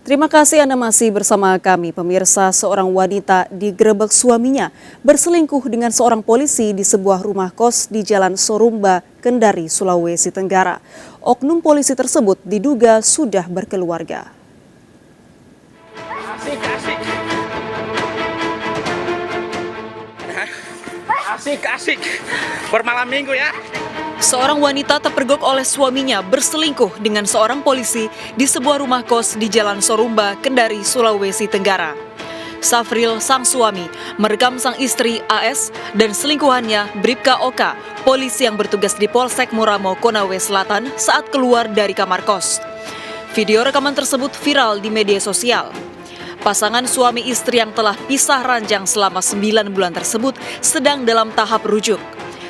Terima kasih Anda masih bersama kami. Pemirsa, seorang wanita digerebek suaminya berselingkuh dengan seorang polisi di sebuah rumah kos di Jalan Sorumba, Kendari, Sulawesi Tenggara. Oknum polisi tersebut diduga sudah berkeluarga. Asik. Bermalam minggu ya. Seorang wanita terpergok oleh suaminya berselingkuh dengan seorang polisi di sebuah rumah kos di Jalan Sorumba, Kendari, Sulawesi Tenggara. Safril, sang suami, merekam sang istri AS dan selingkuhannya Bribka Oka, polisi yang bertugas di Polsek Muramo, Konawe Selatan saat keluar dari kamar kos. Video rekaman tersebut viral di media sosial. Pasangan suami istri yang telah pisah ranjang selama 9 bulan tersebut sedang dalam tahap rujuk.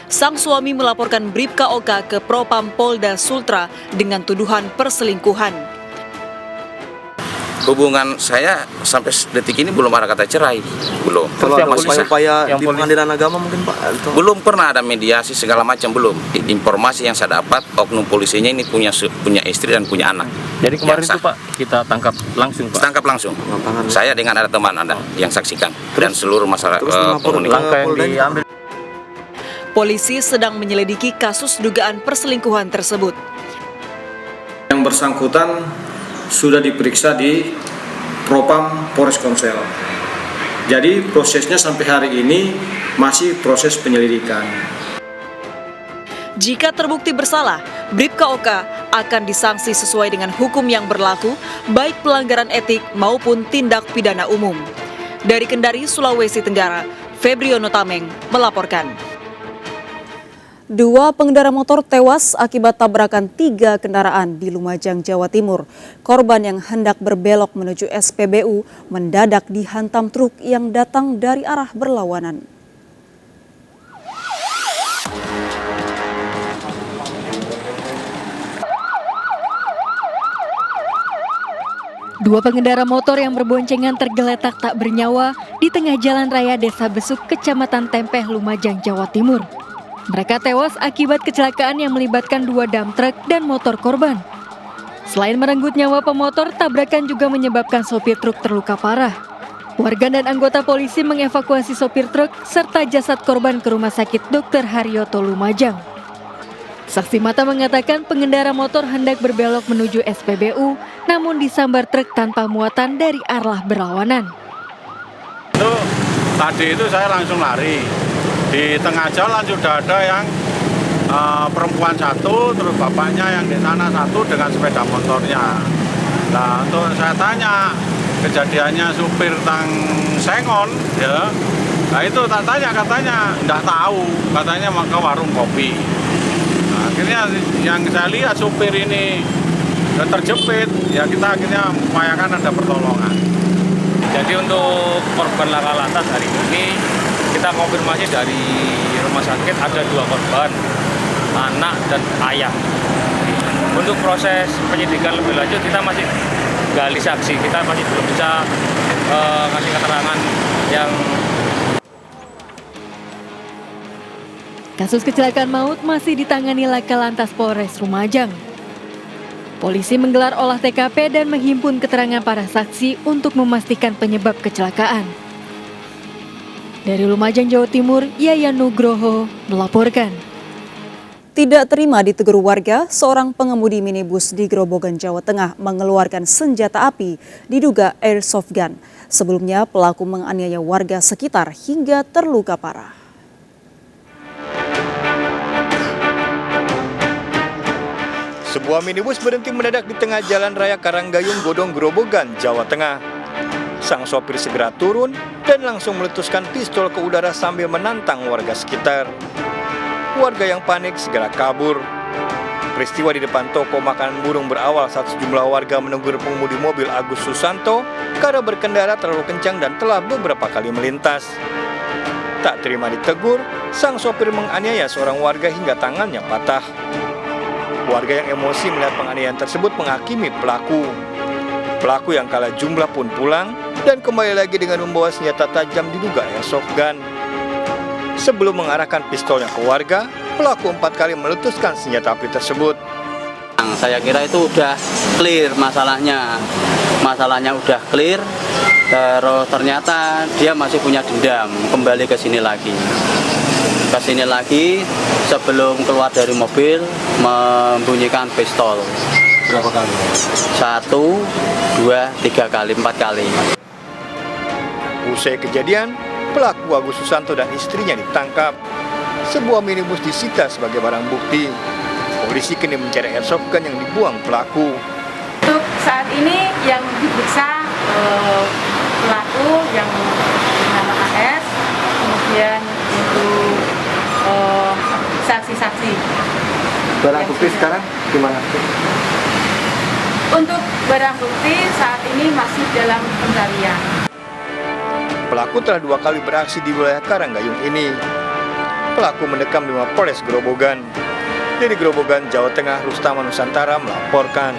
Sang suami melaporkan Bribka Oka ke Propam Polda Sultra dengan tuduhan perselingkuhan. Hubungan saya sampai detik ini belum ada kata cerai, belum. Kalau ada upaya di pengadilan agama mungkin Pak? Belum pernah ada mediasi segala macam, belum. Informasi yang saya dapat, oknum polisinya ini punya istri dan punya anak. Jadi kemarin itu Pak, kita tangkap langsung Pak? Tangkap langsung. Saya dengan ada teman Anda yang saksikan. Dan seluruh masyarakat komunikasi. Langkah yang diambil. Polisi sedang menyelidiki kasus dugaan perselingkuhan tersebut. Yang bersangkutan sudah diperiksa di Propam Polres Komsel. Jadi prosesnya sampai hari ini masih proses penyelidikan. Jika terbukti bersalah, Bribka Oka akan disanksi sesuai dengan hukum yang berlaku, baik pelanggaran etik maupun tindak pidana umum. Dari Kendari, Sulawesi Tenggara, Febriono Tameng melaporkan. 2 pengendara motor tewas akibat tabrakan 3 kendaraan di Lumajang, Jawa Timur. Korban yang hendak berbelok menuju SPBU mendadak dihantam truk yang datang dari arah berlawanan. Dua pengendara motor yang berboncengan tergeletak tak bernyawa di tengah jalan raya Desa Besuk, Kecamatan Tempeh, Lumajang, Jawa Timur. Mereka tewas akibat kecelakaan yang melibatkan 2 dump truck dan motor korban. Selain merenggut nyawa pemotor, tabrakan juga menyebabkan sopir truk terluka parah. Warga dan anggota polisi mengevakuasi sopir truk serta jasad korban ke Rumah Sakit Dr. Haryoto, Lumajang. Saksi mata mengatakan pengendara motor hendak berbelok menuju SPBU, namun disambar truk tanpa muatan dari arah berlawanan. Tadi itu saya langsung lari. Di tengah jalan sudah ada yang perempuan satu, terus bapaknya yang di sana satu dengan sepeda motornya. Nah, untuk saya tanya kejadiannya supir tang sengon, ya. Nah itu tak tanya, katanya enggak tahu, katanya mau ke warung kopi. Nah, akhirnya yang saya lihat supir ini terjepit, ya kita akhirnya upayakan ada pertolongan. Jadi untuk korban laka lantas hari ini kita konfirmasi dari rumah sakit ada 2 korban, anak dan ayah. Untuk proses penyidikan lebih lanjut kita masih gali saksi, kita masih belum bisa ngasih keterangan yang. Kasus kecelakaan maut masih ditangani Laka Lantas Polres Lumajang. Polisi menggelar olah TKP dan menghimpun keterangan para saksi untuk memastikan penyebab kecelakaan. Dari Lumajang, Jawa Timur, Yayan Nugroho melaporkan. Tidak terima ditegur warga, seorang pengemudi minibus di Grobogan, Jawa Tengah mengeluarkan senjata api diduga airsoft gun. Sebelumnya pelaku menganiaya warga sekitar hingga terluka parah. Sebuah minibus berhenti mendadak di tengah jalan raya Karanggayung, Godong, Grobogan, Jawa Tengah. Sang sopir segera turun dan langsung meletuskan pistol ke udara sambil menantang warga sekitar. Warga yang panik segera kabur. Peristiwa di depan toko makanan burung berawal saat sejumlah warga menegur pengemudi mobil Agus Susanto karena berkendara terlalu kencang dan telah beberapa kali melintas. Tak terima ditegur, sang sopir menganiaya seorang warga hingga tangannya patah. Warga yang emosi melihat penganiayaan tersebut menghakimi pelaku. Pelaku yang kalah jumlah pun pulang dan kembali lagi dengan membawa senjata tajam diduga airsoft gun. Sebelum mengarahkan pistolnya ke warga, pelaku 4 kali meletuskan senjata api tersebut. Saya kira itu udah clear masalahnya udah clear, terus ternyata dia masih punya dendam, kembali ke sini lagi sebelum keluar dari mobil membunyikan pistol. Berapa kali? 1, 2, 3 kali, 4 kali. Usai kejadian, pelaku Agus Susanto dan istrinya ditangkap. Sebuah minibus disita sebagai barang bukti. Polisi kini mencari airsoft gun yang dibuang pelaku. Untuk saat ini yang diperiksa pelaku yang bernama AS, kemudian untuk saksi-saksi. Barang bukti sekarang gimana? Untuk barang bukti saat ini masih dalam pencarian. Pelaku telah 2 kali beraksi di wilayah Karanggayung ini. Pelaku mendekam di Mapolres Grobogan. Dari Grobogan, Jawa Tengah, Rustama Nusantara melaporkan.